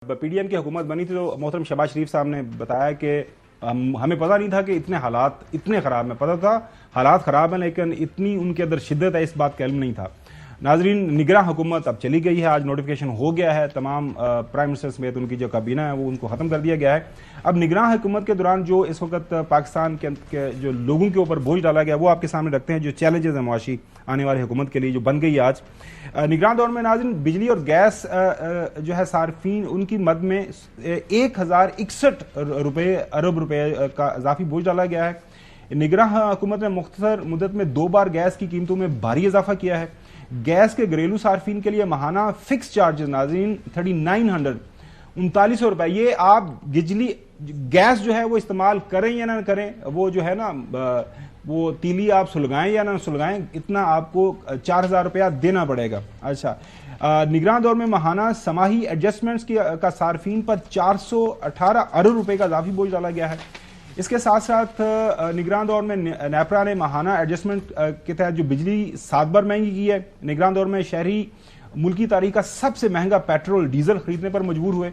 PDM की हुकूमत बनी थी तो मोहतरम शहबाज शरीफ साहब ने बताया कि हमें पता नहीं था कि इतने हालात इतने ख़राब हैं। पता था हालात ख़राब हैं लेकिन इतनी उनके अंदर शिद्दत है, इस बात का इल्म नहीं था। नाजरीन, निगरान हुकूमत अब चली गई है, आज नोटिफिकेशन हो गया है, तमाम प्राइम मिनिस्टर समेत उनकी जो काबीना है वो उनको ख़त्म कर दिया गया है। अब निगरान हुकूमत के दौरान जो इस वक्त पाकिस्तान के जो लोगों के ऊपर बोझ डाला गया वो आपके सामने रखते हैं, जो चैलेंजेस हैं मुआशी आने वाली हुकूमत के लिए जो बन गई आज। निगरान दौर में नाज़रीन बिजली और गैस जो है सार्फिन उनकी मद में 1061 अरब रुपए का इजाफी बोझ डाला गया है। निगरान हुकूमत ने मुख्तसर मुद्दत में 2 बार गैस की कीमतों में भारी इजाफा किया है। गैस के घरेलू सार्फिन के लिए माहाना फिक्स चार्जेस नाज़रीन 3900 रुपए। ये आप बिजली गैस जो है वो इस्तेमाल करें या ना करें, वो जो है ना वो तीली आप सुलगाएं या ना सुलगाएं, इतना आपको 4000 रुपया देना पड़ेगा। अच्छा, निगरान दौर में माहाना समाही एडजस्टमेंट्स का सार्फिन पर 418 अरब रुपए का इजाफी बोझ डाला गया है। इसके साथ साथ निगरान दौर में नेपरा ने माहाना एडजस्टमेंट के तहत जो बिजली 7 बार महंगी की है। निगरान दौर में शहरी मुल्की तारीख का सबसे महंगा पेट्रोल डीजल खरीदने पर मजबूर हुए।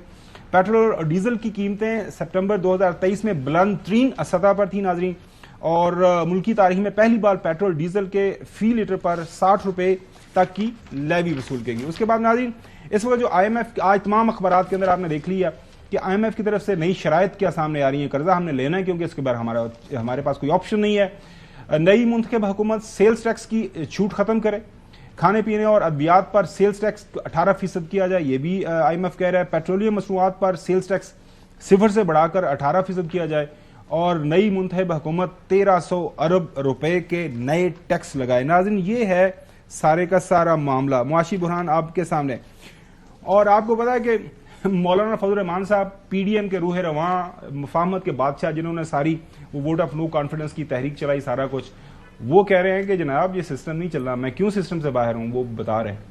पेट्रोल और डीजल की कीमतें सितंबर 2023 में बुलंद तरीन सतह पर थी नाजरीन, और मुल्की तारीख में पहली बार पेट्रोल डीजल के फी लीटर पर 60 रुपए तक की लेवी वसूल की गई। उसके बाद नाजरीन इस वक्त जो IMF आज तमाम अखबारात के अंदर आपने देख लिया कि IMF की तरफ से नई शराइत क्या सामने आ रही है। कर्जा हमने लेना है क्योंकि इसके बाद हमारे पास कोई ऑप्शन नहीं है। नई मुंतखब हुकूमत सेल्स टैक्स की छूट खत्म करे, खाने पीने और अद्वियात पर सेल्स टैक्स 18% किया जाए, ये भी IMF कह रहा है। पेट्रोलियम मसनूआत पर सेल्स टैक्स 0 से बढ़ाकर 18% किया जाए, और नई मुंतखब हुकूमत 1300 अरब रुपए के नए टैक्स लगाए। नाज़रीन, ये है सारे का सारा मामला, मुआशी बुरहान आपके सामने। और आपको पता है कि मौलाना फजल रहमान साहब PDM के रूह रवां, मुफाहमत के बादशाह, जिन्होंने सारी वोट ऑफ नो कॉन्फिडेंस की तहरीक चलाई, सारा कुछ, वो कह रहे हैं कि जनाब ये सिस्टम नहीं चल रहा, मैं क्यों सिस्टम से बाहर हूं, वो बता रहे हैं।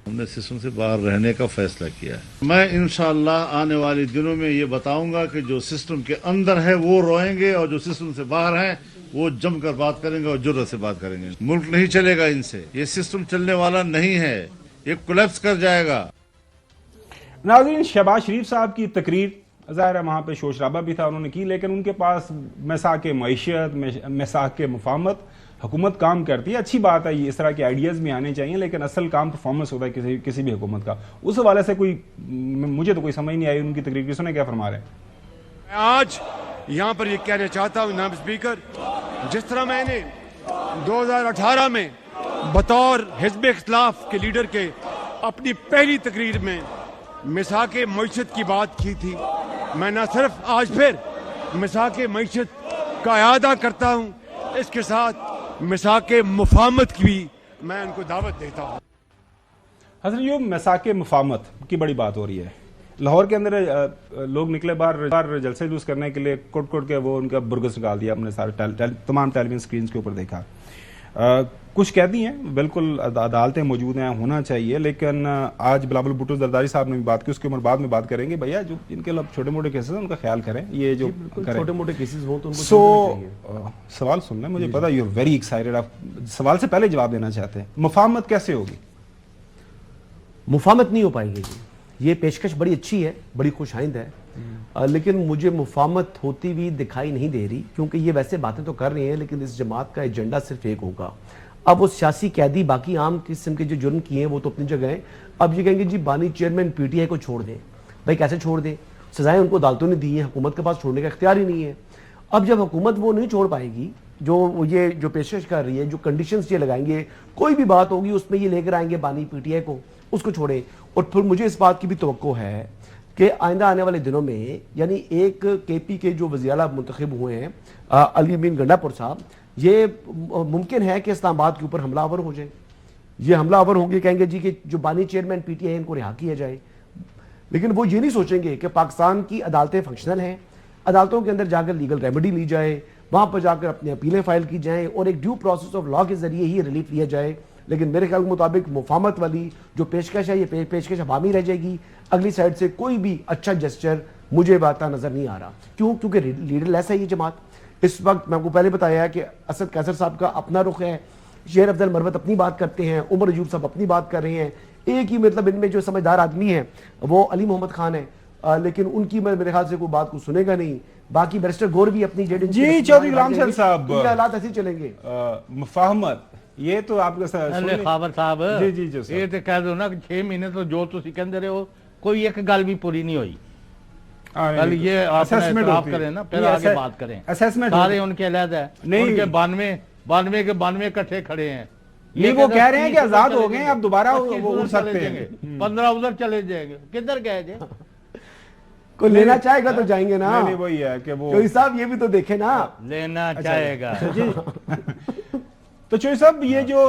हमने सिस्टम से बाहर रहने का फैसला किया है। मैं इंशाअल्लाह आने वाले दिनों में ये बताऊंगा कि जो सिस्टम के अंदर है वो रोएंगे और जो सिस्टम से बाहर है वो जमकर बात करेंगे और जुर्रत से बात करेंगे। मुल्क नहीं चलेगा इनसे, ये सिस्टम चलने वाला नहीं है, ये कोलैप्स कर जाएगा। नाज़रीन, शहबाज शरीफ साहब की तकरीर ज़ाहिर है वहाँ पे शोर शराबा भी था, उन्होंने की, लेकिन उनके पास मिसाक मईशत, मिसाक मुफाहमत, हुकूमत काम करती है। अच्छी बात है, ये इस तरह के आइडियाज़ भी आने चाहिए, लेकिन असल काम परफॉर्मेंस होता है किसी भी हुकूमत का। उस हवाले से मुझे तो कोई समझ नहीं आई उनकी तकरीर की। सुने क्या फरमा रहे हैं। मैं आज यहाँ पर ये कहना चाहता हूँ जनाब स्पीकर, जिस तरह मैंने 2018 में बतौर हिज़्ब इख्तिलाफ के लीडर के अपनी पहली तकरीर में मिसाक मईशत की बात की थी, मैं न सिर्फ आज फिर मिसाक मईशत का इआदा करता हूँ, इसके साथ मिसाक मुफाहमत की भी मैं उनको दावत देता हूँ। हज़रत, ये मिसाक मुफाहमत की बड़ी बात हो रही है। लाहौर के अंदर लोग निकले बाहर जलसे जुलूस करने के लिए, कोट के वो उनका बुरगस निकाल दिया, अपने सारे तमाम टेलीविजन स्क्रीन के ऊपर देखा। कुछ कहती हैं, बिल्कुल अदालतें मौजूद हैं, होना चाहिए, लेकिन आज बिलावल भुट्टो जरदारी साहब ने भी बात की, उसके ऊपर बाद में बात करेंगे। भैया जो इनके छोटे मोटे केसेस हैं उनका ख्याल करें, ये जो छोटे मोटे केसेस हो तो उनको सवाल सुनना, मुझे पता यू आर वेरी एक्साइटेड, आप सवाल से पहले जवाब देना चाहते हैं। मुफाहमत कैसे होगी? मुफाहमत नहीं हो पाएगी जी। ये पेशकश बड़ी अच्छी है, बड़ी खुशाइंद है, लेकिन मुझे मुफाहमत होती हुई दिखाई नहीं दे रही, क्योंकि ये वैसे बातें तो कर रही हैं लेकिन इस जमात का एजेंडा सिर्फ एक होगा। अब वो सियासी कैदी बाकी आम किस्म के जो जुर्म किए हैं वो तो अपनी जगह हैं। अब ये कहेंगे जी बानी चेयरमैन PTI को छोड़ दें, भाई कैसे छोड़ दें? सजाएं उनको अदालतों ने दी हैं, हुकूमत के पास छोड़ने का इख्तियार ही नहीं है। अब जब हुकूमत वो नहीं छोड़ पाएगी, जो पेशकश कर रही है, जो कंडीशंस ये लगाएंगे, कोई भी बात होगी उसमें ये लेकर आएंगे बानी PTI को, उसको छोड़ें। और फिर मुझे इस बात की भी तवक्को है कि आइंदा आने वाले दिनों में, यानी एक KP के जो वज़ीर आला मुंतखब हुए हैं अली अमीन गंडापुर साहब, ये मुमकिन है कि इस्लामाबाद के ऊपर हमलावर हो जाए। ये हमलावर होंगे, कहेंगे जी कि जो बानी चेयरमैन PTI है इनको रिहा किया जाए, लेकिन वो ये नहीं सोचेंगे कि पाकिस्तान की अदालतें फंक्शनल हैं, अदालतों के अंदर जाकर लीगल रेमेडी ली जाए, वहाँ पर जाकर अपनी अपीलें फाइल की जाएँ और एक ड्यू प्रोसेस ऑफ लॉ के जरिए ही रिलीफ लिया जाए। लेकिन मेरे ख्याल के मुताबिक मुफाहमत वाली जो पेशकश है, ये पेशकश अवामी रह जाएगी। अगली साइड से कोई भी अच्छा जेस्चर मुझे बात नजर नहीं आ रहा। क्यों? क्योंकि लीडर लेस है ये जमात। इस वक्त मैं आपको पहले बताया है कि असद कैसर साहब का अपना रुख है, शेर अफजल मरवत अपनी बात करते हैं, उमर अयूब साहब अपनी बात कर रहे हैं, ایک ہی مطلب ان میں جو سمجھدار آدمی ہے وہ علی محمد خان ہے، لیکن ان کی میرے خیال سے کوئی بات کو سنے گا نہیں. باقی بیرسٹر گور بھی اپنی جی چودھری غلام حسین صاحب، یہ حالات ایسے چلیں گے. مفاہمت یہ تو آپ کا خابر صاحب جی جی جو یہ تو کہہ دو نا کہ 6 مہینے تو جو تسی کہندے رہے ہو کوئی ایک گل بھی پوری نہیں ہوئی. پہلے یہ آپ اعتراف کریں نا، پھر آگے بات کریں. سارے ان کے علیحدہ ہیں، ان کے 92 کے 92 اکٹھے کھڑے ہیں. یہ وہ کہہ رہے ہیں کہ آزاد ہو گئے اب دوبارہ اڑ سکتے ہیں. 15 ادھر چلے جائیں گے. کدھر گئے جے؟ کوئی لینا چاہے گا تو جائیں گے نا. نہیں وہی ہے کہ وہ چوہدری صاحب یہ بھی تو دیکھیں نا، لینا چاہے گا. تو چوہدری صاحب یہ جو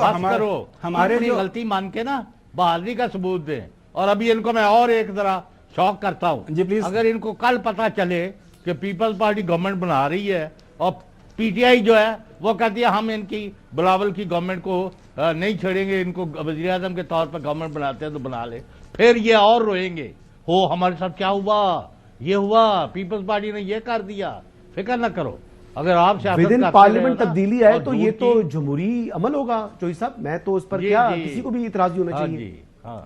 ہمارے غلطی مان کے نا بہادری کا ثبوت دیں. اور ابھی ان کو میں اور ایک ذرا شوق کرتا ہوں. جی پلیز. اگر ان کو کل پتا چلے کہ پیپلز پارٹی گورنمنٹ بنا رہی ہے اور پی ٹی آئی جو ہے وہ کہتی ہے ہم ان کی بلاول کی گورنمنٹ کو نہیں چھیڑیں گے، ان کو وزیر اعظم کے طور پر گورنمنٹ بناتے ہیں تو بنا لے، پھر یہ اور روئیں گے ہو ہمارے ساتھ کیا ہوا، یہ ہوا، پیپلز پارٹی نے یہ کر دیا. فکر نہ کرو، اگر آپ ودن پارلیمنٹ تبدیلی ہے تو یہ تو جمہوری عمل ہوگا. چوہدری صاحب میں تو اس پر کیا کسی کو بھی اعتراض نہیں ہونا چاہیے.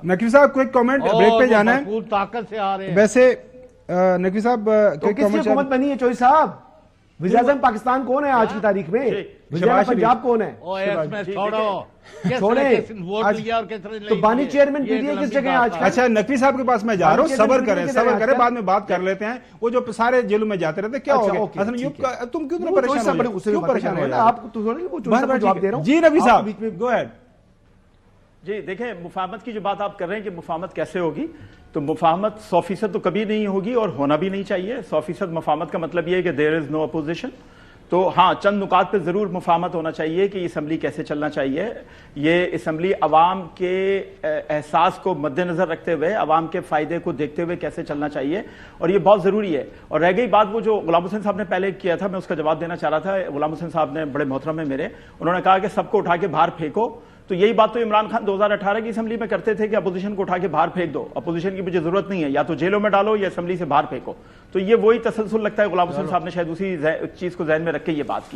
نقوی صاحب کوئی کامنٹ بریک پہ جانا ہے. طاقت سے آ رہے ہیں ویسے نقوی صاحب تو کس کی حکومت بنی ہے چوہدری صاحب؟ وزیر اعظم پاکستان کون ہے آج کی تاریخ میں؟ وزیر اعظم پنجاب کون ہے؟ تو بانی چیئرمین پی ٹی آئی کس جگہ ہے آج کا؟ اچھا نقوی صاحب کے پاس میں جا رہا ہوں، صبر کریں بعد میں بات کر لیتے ہیں. وہ جو سارے جیلوں میں جاتے رہتے کیا ہو گیا؟ تم کیوں پریشان ہو؟ آپ جواب دے رہا ہوں. جی نقوی صاحب گو ایہڈ. جی دیکھیں، مفاہمت کی جو بات آپ کر رہے ہیں کہ مفاہمت کیسے ہوگی، تو مفاہمت 100% تو کبھی نہیں ہوگی اور ہونا بھی نہیں چاہیے. 100% مفاہمت کا مطلب یہ ہے کہ دیر از نو اپوزیشن. تو ہاں چند نکات پہ ضرور مفاہمت ہونا چاہیے کہ یہ اسمبلی کیسے چلنا چاہیے. یہ اسمبلی عوام کے احساس کو مد نظر رکھتے ہوئے، عوام کے فائدے کو دیکھتے ہوئے کیسے چلنا چاہیے، اور یہ بہت ضروری ہے. اور رہ گئی بات وہ جو غلام حسین صاحب نے پہلے کیا تھا، میں اس کا جواب دینا چاہ رہا تھا. غلام حسین صاحب نے بڑے محترم ہیں میرے، انہوں نے کہا کہ سب کو اٹھا کے باہر پھینکو. تو یہی بات تو عمران خان 2018 کی اسمبلی میں کرتے تھے کہ اپوزیشن کو اٹھا کے باہر پھینک دو، اپوزیشن کی مجھے ضرورت نہیں ہے، یا تو جیلوں میں ڈالو یا اسمبلی سے باہر پھینکو. تو یہ وہی تسلسل لگتا ہے غلام حسین صاحب نے شاید اسی چیز کو ذہن میں رکھ کے یہ بات کی.